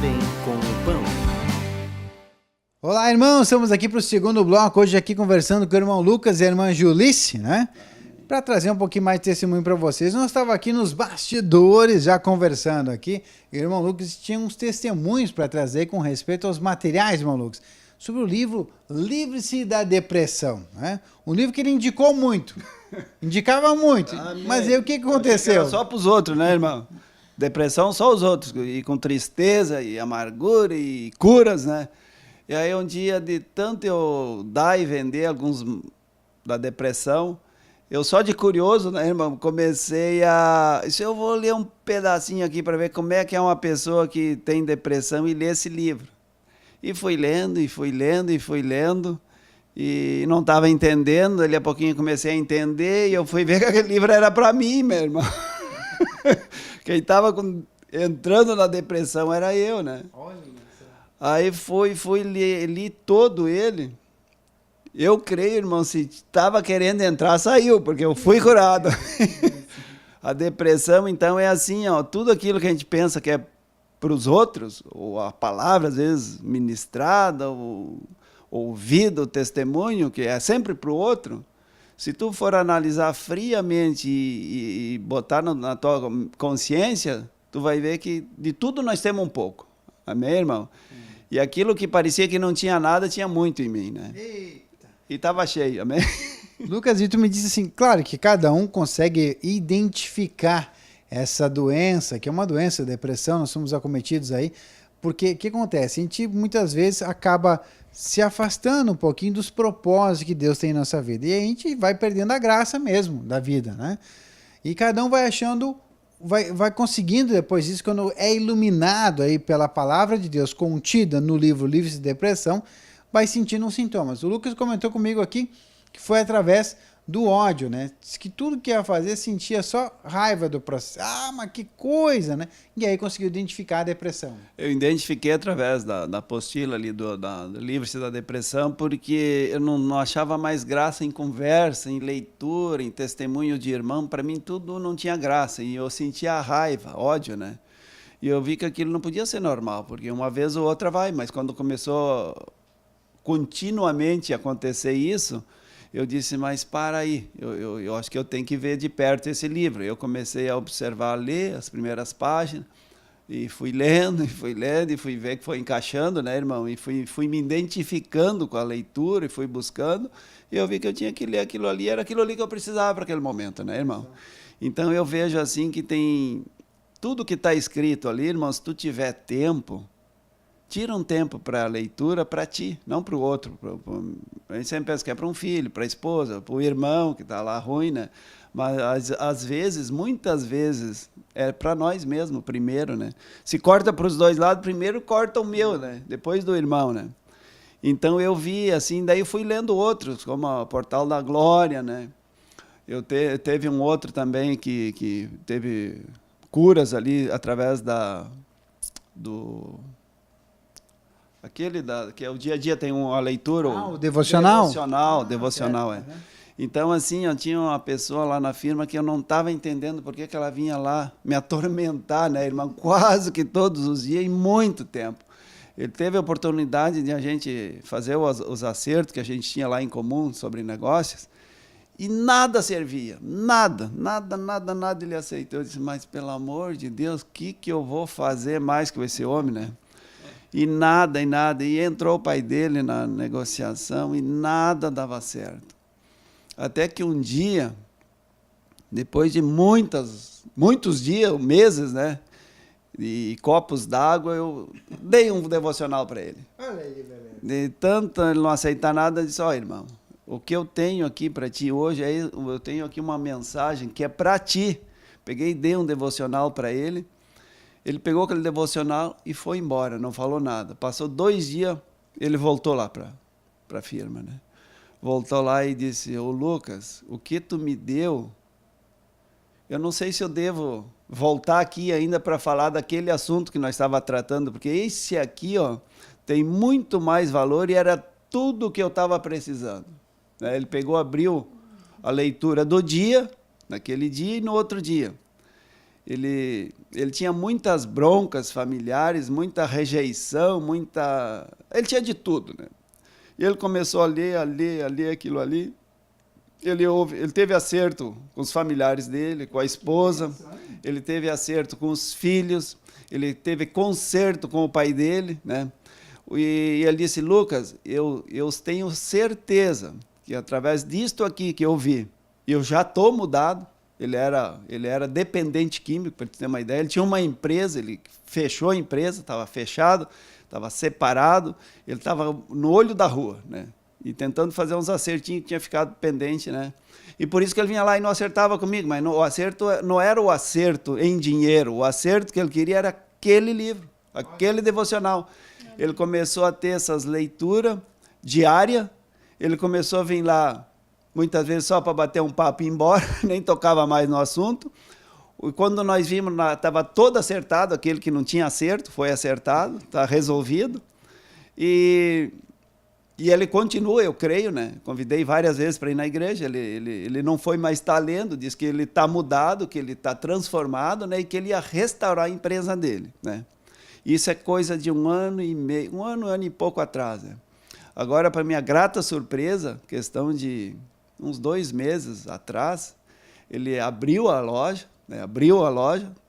Vem com o Pão. Olá, irmãos, estamos aqui para o segundo bloco, hoje aqui conversando com o irmão Lucas e a irmã Julice, né? Para trazer um pouquinho mais de testemunho para vocês. Nós estávamos aqui nos bastidores, já conversando aqui, e o irmão Lucas tinha uns testemunhos para trazer com respeito aos materiais, irmão Lucas, sobre o livro Livre-se da Depressão, né? Um livro que ele indicou muito, indicava muito, mas aí o que aconteceu? Era só para os outros, né, irmão? Depressão só os outros, e com tristeza, e amargura, e curas, né? E aí um dia, de tanto eu dar e vender alguns da depressão, eu só de curioso, né, irmão, comecei a... Se eu vou ler um pedacinho aqui para ver como é que é uma pessoa que tem depressão e lê esse livro. E fui lendo, e fui lendo, e fui lendo, e não estava entendendo, dali a pouquinho comecei a entender, e eu fui ver que aquele livro era para mim, meu irmão. Quem estava entrando na depressão era eu, né? Aí fui li todo ele. Eu creio, irmão, se estava querendo entrar, saiu, porque eu fui curado. A depressão, então, é assim, ó, tudo aquilo que a gente pensa que é para os outros, ou a palavra, às vezes, ministrada, ou ouvida, o testemunho, que é sempre para o outro, se tu for analisar friamente e botar na tua consciência, tu vai ver que de tudo nós temos um pouco. Amém, irmão? E aquilo que parecia que não tinha nada, tinha muito em mim, né? Eita. E estava cheio, amém? Lucas, e tu me disse assim, claro que cada um consegue identificar essa doença, que é uma doença, depressão, nós somos acometidos aí, porque o que acontece? A gente muitas vezes acaba se afastando um pouquinho dos propósitos que Deus tem em nossa vida, e a gente vai perdendo a graça mesmo da vida, né? E cada um vai achando... Vai conseguindo depois disso, quando é iluminado aí pela palavra de Deus contida no livro Livre-se de Depressão, vai sentindo uns sintomas. O Lucas comentou comigo aqui que foi através do ódio, né? Diz que tudo que ia fazer sentia só raiva do processo. Ah, mas que coisa, né? E aí conseguiu identificar a depressão. Eu identifiquei através da apostila ali do Livre-se da Depressão, porque eu não achava mais graça em conversa, em leitura, em testemunho de irmão. Para mim tudo não tinha graça e eu sentia raiva, ódio, né? E eu vi que aquilo não podia ser normal, porque uma vez ou outra vai, mas quando começou continuamente a acontecer isso, eu disse, mas para aí, eu acho que eu tenho que ver de perto esse livro. Eu comecei a observar, a ler as primeiras páginas, e fui lendo, e fui ver que foi encaixando, né, irmão? E fui me identificando com a leitura, e fui buscando, e eu vi que eu tinha que ler aquilo ali, era aquilo ali que eu precisava para aquele momento, né, irmão? Então eu vejo assim que tem tudo que está escrito ali, irmão, se tu tiver tempo, tira um tempo para a leitura para ti, não para o outro. A gente sempre pensa que é para um filho, para a esposa, para o irmão que está lá ruim, né? Mas às vezes, muitas vezes, é para nós mesmos primeiro, né? Se corta para os dois lados, primeiro corta o meu, né? Depois do irmão, né? Então eu vi assim, daí fui lendo outros, como o Portal da Glória, né? Teve um outro também que teve curas ali através do aquele que é o dia a dia, tem uma leitura. O devocional? Devocional, é. Então, assim, eu tinha uma pessoa lá na firma que eu não estava entendendo por que ela vinha lá me atormentar, né, irmão? Quase que todos os dias, em muito tempo. Ele teve a oportunidade de a gente fazer os acertos que a gente tinha lá em comum sobre negócios, e nada servia, nada ele aceitou. Eu disse, mas pelo amor de Deus, o que eu vou fazer mais com esse homem, né? E nada. E entrou o pai dele na negociação e nada dava certo. Até que um dia, depois de muitos dias, meses, né? E copos d'água, eu dei um devocional para ele. Olha aí, beleza. De tanto ele não aceitar nada, eu disse, ó, irmão, o que eu tenho aqui para ti hoje, eu tenho aqui uma mensagem que é para ti. Peguei e dei um devocional para ele. Ele pegou aquele devocional e foi embora, não falou nada. Passou 2 dias, ele voltou lá para a firma, né? Voltou lá e disse, ô Lucas, o que tu me deu, eu não sei se eu devo voltar aqui ainda para falar daquele assunto que nós estávamos tratando, porque esse aqui, ó, tem muito mais valor e era tudo o que eu estava precisando. Ele pegou, abriu a leitura do dia, naquele dia e no outro dia. Ele Ele tinha muitas broncas familiares, muita rejeição, muita... Ele tinha de tudo, né? E ele começou a ler, aquilo ali. Ele teve acerto com os familiares dele, com a esposa, ele teve acerto com os filhos, ele teve conserto com o pai dele, né? E ele disse, Lucas, eu tenho certeza que através disto aqui que eu vi, eu já estou mudado. Ele era dependente químico, para você ter uma ideia. Ele tinha uma empresa, ele fechou a empresa, estava fechado, estava separado, ele estava no olho da rua, né? E tentando fazer uns acertinhos que tinha ficado pendente, né? E por isso que ele vinha lá e não acertava comigo, mas o acerto não era o acerto em dinheiro, o acerto que ele queria era aquele livro, aquele devocional. Ele começou a ter essas leituras diárias, ele começou a vir lá muitas vezes só para bater um papo e ir embora, nem tocava mais no assunto. E quando nós vimos, estava todo acertado, aquele que não tinha acerto, foi acertado, está resolvido. E ele continua, eu creio, né? Convidei várias vezes para ir na igreja, ele não foi mais estar lendo, disse que ele está mudado, que ele está transformado, né? E que ele ia restaurar a empresa dele, né? Isso é coisa de 1 ano e meio, 1 ano e pouco atrás, né? Agora, para minha grata surpresa, questão de uns 2 meses atrás, ele abriu a loja, né?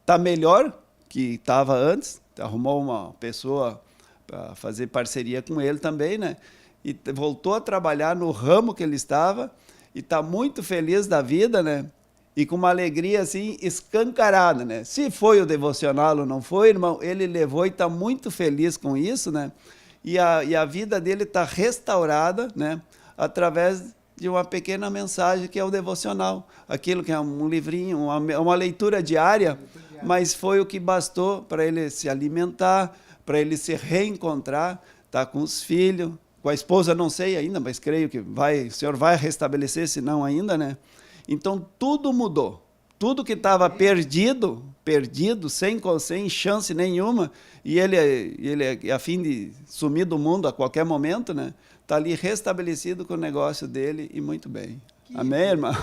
Está melhor que estava antes, arrumou uma pessoa para fazer parceria com ele também, né? E voltou a trabalhar no ramo que ele estava e está muito feliz da vida, né? E com uma alegria assim escancarada, né? Se foi o devocional ou não foi, irmão, ele levou e está muito feliz com isso, né? E a vida dele está restaurada, né? Através de uma pequena mensagem que é o devocional, aquilo que é um livrinho, uma leitura diária, mas foi o que bastou para ele se alimentar, para ele se reencontrar, tá com os filhos, com a esposa não sei ainda, mas creio que o Senhor vai restabelecer, se não ainda, né? Então tudo mudou, tudo que estava perdido, sem chance nenhuma, e ele é a fim de sumir do mundo a qualquer momento, né? Está ali restabelecido com o negócio dele e muito bem. Amém, irmão?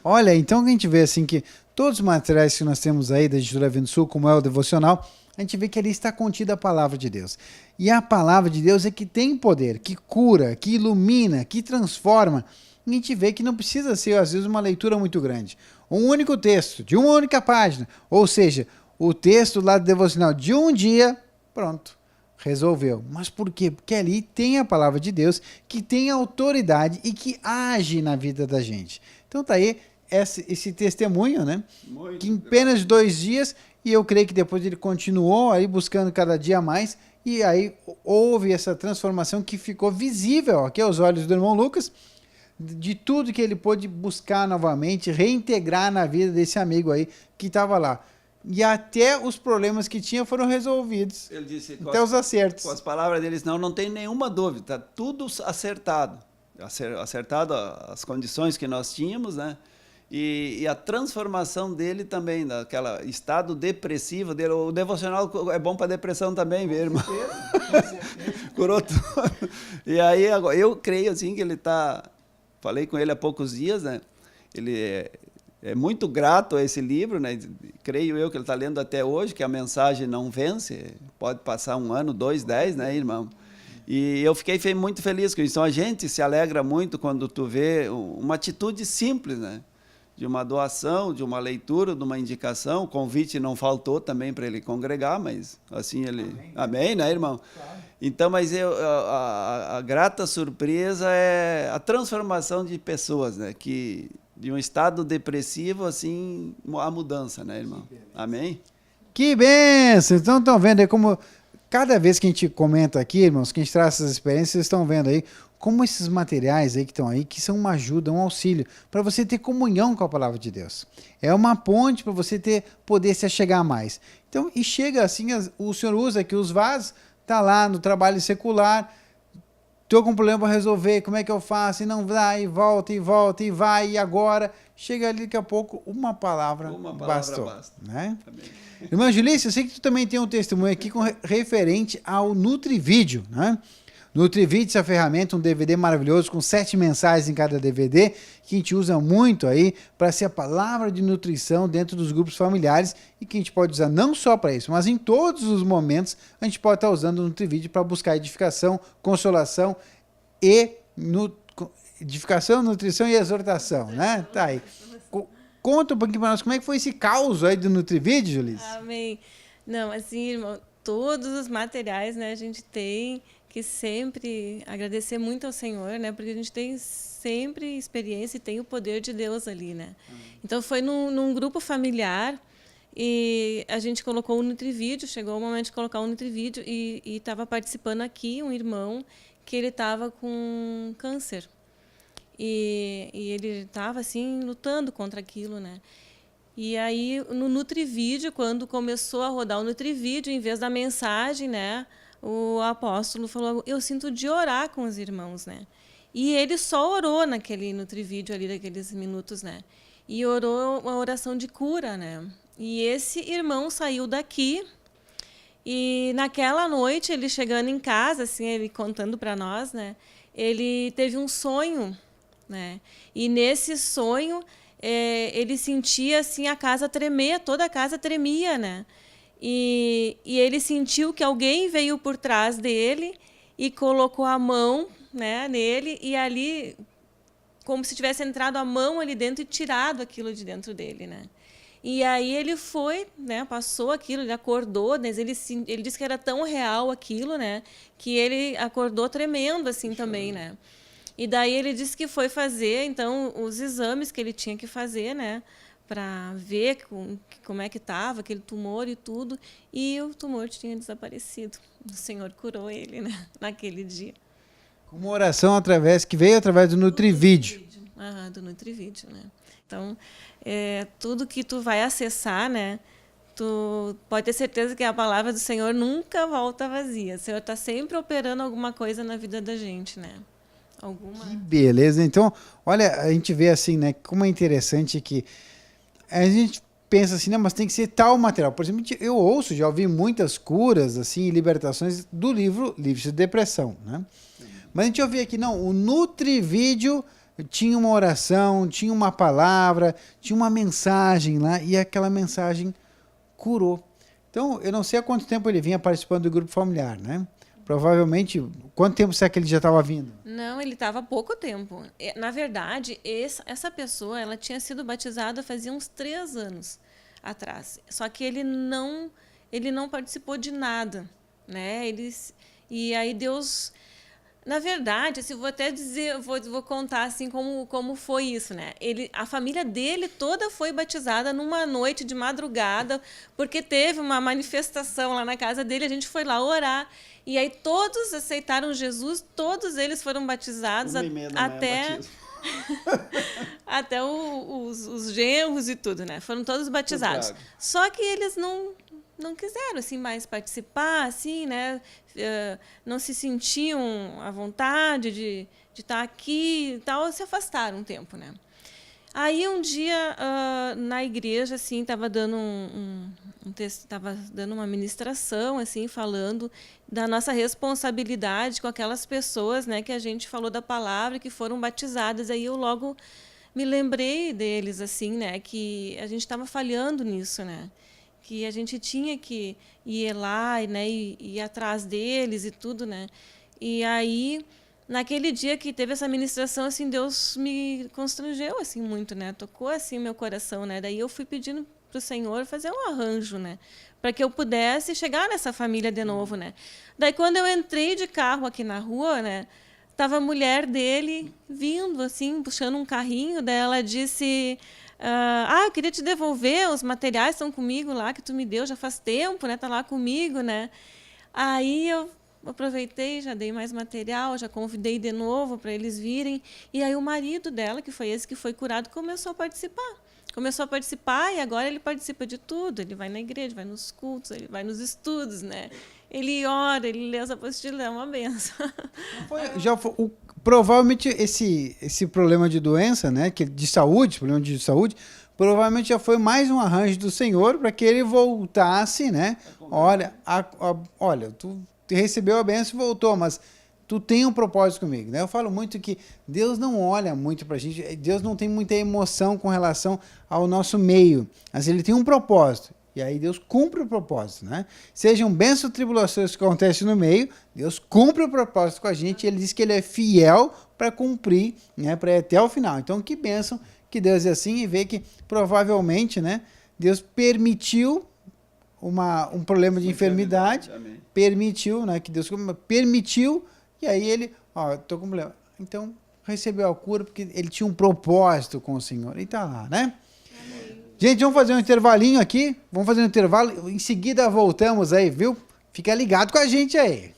Olha, então a gente vê assim que todos os materiais que nós temos aí da Editora Vento Sul, como é o devocional, a gente vê que ali está contida a palavra de Deus. E a palavra de Deus é que tem poder, que cura, que ilumina, que transforma. E a gente vê que não precisa ser, às vezes, uma leitura muito grande. Um único texto, de uma única página. Ou seja, o texto lá do devocional de um dia, pronto. Resolveu. Mas por quê? Porque ali tem a palavra de Deus que tem autoridade e que age na vida da gente. Então tá aí esse testemunho, né? Muito que em apenas 2 dias, e eu creio que depois ele continuou aí buscando cada dia mais, e aí houve essa transformação que ficou visível aqui aos olhos do irmão Lucas, de tudo que ele pôde buscar novamente, reintegrar na vida desse amigo aí que estava lá. E até os problemas que tinha foram resolvidos. Ele disse, até os acertos. Com as palavras deles, não tem nenhuma dúvida, está tudo acertado. Acertado as condições que nós tínhamos, né? E a transformação dele também, daquela estado depressivo dele. O devocional é bom para depressão também, viu, irmão? Com certeza. Curou tudo. E aí, agora, eu creio assim que ele está... Falei com ele há poucos dias, né? Ele é muito grato a esse livro, né? Creio eu que ele está lendo até hoje, que a mensagem não vence, pode passar 1 ano, 2, 10, né, irmão? E eu fiquei muito feliz com isso. Então a gente se alegra muito quando tu vê uma atitude simples, né? De uma doação, de uma leitura, de uma indicação. O convite não faltou também para ele congregar, mas assim ele... Amém, né, irmão? Claro. Então, mas a grata surpresa é a transformação de pessoas, né? Que de um estado depressivo, assim, a mudança, né, irmão? Amém? Que bênção! Então, estão vendo aí como, cada vez que a gente comenta aqui, irmãos, que a gente traz essas experiências, vocês estão vendo aí como esses materiais aí que estão aí, que são uma ajuda, um auxílio, para você ter comunhão com a palavra de Deus. É uma ponte para você poder se achegar mais. Então, e chega assim, o Senhor usa aqui os vasos, tá lá no trabalho secular, estou com um problema para resolver, como é que eu faço? E não vai, e volta, e vai, e agora. Chega ali daqui a pouco, uma palavra bastou. Né? Irmã Julícia, eu sei que tu também tem um testemunho aqui referente ao NutriVídeo, né? NutriVídeo, essa ferramenta, um DVD maravilhoso com 7 mensagens em cada DVD, que a gente usa muito aí para ser a palavra de nutrição dentro dos grupos familiares e que a gente pode usar não só para isso, mas em todos os momentos a gente pode estar usando o NutriVídeo para buscar edificação, consolação e edificação, nutrição e exortação, né? Tá aí. Conta um pouquinho para nós como é que foi esse caos aí do NutriVídeo, Julice. Amém. Não, assim, irmão, todos os materiais, né, a gente tem que sempre agradecer muito ao Senhor, né, porque a gente tem sempre experiência e tem o poder de Deus ali, né. Então foi num grupo familiar e a gente colocou o NutriVídeo, chegou o momento de colocar o NutriVídeo e estava participando aqui um irmão que ele estava com câncer. E ele estava assim lutando contra aquilo, né? E aí no NutriVídeo, quando começou a rodar o NutriVídeo, em vez da mensagem, né, o apóstolo falou: "Eu sinto de orar com os irmãos", né? E ele só orou naquele NutriVídeo ali daqueles minutos, né? E orou uma oração de cura, né? E esse irmão saiu daqui e naquela noite ele chegando em casa, assim, ele contando para nós, né? Ele teve um sonho, né? E nesse sonho ele sentia assim a casa tremer, toda a casa tremia, né? E ele sentiu que alguém veio por trás dele e colocou a mão, né, nele e ali como se tivesse entrado a mão ali dentro e tirado aquilo de dentro dele, né? E aí ele foi, né, passou aquilo, ele acordou, mas ele disse que era tão real aquilo, né, que ele acordou tremendo assim também, né? E daí ele disse que foi fazer, então, os exames que ele tinha que fazer, né, para ver como é que estava aquele tumor e tudo, e o tumor tinha desaparecido. O Senhor curou ele, né, naquele dia. Uma oração que veio através do NutriVídeo. Do NutriVídeo, né? Então, tudo que tu vai acessar, né, tu pode ter certeza que a palavra do Senhor nunca volta vazia. O Senhor está sempre operando alguma coisa na vida da gente, né? Que beleza. Então, olha, a gente vê assim, né, como é interessante que a gente pensa assim, né, mas tem que ser tal material. Por exemplo, eu já ouvi muitas curas, assim, libertações do livro Livre-se de Depressão, né? Mas a gente ouvia aqui, não, o NutriVídeo tinha uma oração, tinha uma palavra, tinha uma mensagem lá, e aquela mensagem curou. Então, eu não sei há quanto tempo ele vinha participando do grupo familiar, né? Provavelmente, quanto tempo será que ele já estava vindo? Não, ele estava há pouco tempo. Na verdade, essa pessoa ela tinha sido batizada fazia uns 3 anos atrás. Só que ele não participou de nada, né? E aí Deus... Na verdade, assim, vou até dizer, vou contar assim como foi isso, né? A família dele toda foi batizada numa noite de madrugada, porque teve uma manifestação lá na casa dele, a gente foi lá orar, e aí todos aceitaram Jesus, todos eles foram batizados até os genros e tudo, né? Foram todos batizados. Só que eles não quiseram assim mais participar, assim, né? Não se sentiam à vontade de estar aqui e tal, se afastaram um tempo, né? Aí um dia na igreja assim estava dando estava dando uma ministração assim falando da nossa responsabilidade com aquelas pessoas, né, que a gente falou da palavra que foram batizadas. Aí eu logo me lembrei deles assim, né, que a gente estava falhando nisso, né? Que a gente tinha que ir lá, né, e ir atrás deles e tudo, né? E aí, naquele dia que teve essa ministração, assim, Deus me constrangeu assim muito, né? Tocou assim meu coração, né? Daí eu fui pedindo para o Senhor fazer um arranjo, né, para que eu pudesse chegar nessa família de novo, né? Daí quando eu entrei de carro aqui na rua, né, tava a mulher dele vindo assim, puxando um carrinho, daí ela disse: eu queria te devolver, os materiais estão comigo lá, que tu me deu já faz tempo, né? Tá lá comigo, né? Aí eu aproveitei, já dei mais material, já convidei de novo para eles virem. E aí o marido dela, que foi esse que foi curado, começou a participar. E agora ele participa de tudo. Ele vai na igreja, vai nos cultos, ele vai nos estudos, né? Ele ora, ele lê as apostilas, é uma benção. Provavelmente esse problema de doença, né, de saúde, problema de saúde, provavelmente já foi mais um arranjo do Senhor para que ele voltasse, né? Olha, tu recebeu a bênção e voltou, mas tu tem um propósito comigo, né? Eu falo muito que Deus não olha muito pra gente, Deus não tem muita emoção com relação ao nosso meio, mas ele tem um propósito. E aí Deus cumpre o propósito, né? Sejam bênçãos ou tribulações que acontecem no meio, Deus cumpre o propósito com a gente, e ele diz que ele é fiel para cumprir, né, para ir até o final. Então, que bênção que Deus é assim, e vê que provavelmente, né, Deus permitiu um problema de enfermidade, permitiu, né, que Deus permitiu, e aí ele, ó, tô com problema. Então, recebeu a cura porque ele tinha um propósito com o Senhor. E tá lá, né? Amém. Gente, vamos fazer um intervalinho aqui. Vamos fazer um intervalo. Em seguida voltamos aí, viu? Fica ligado com a gente aí.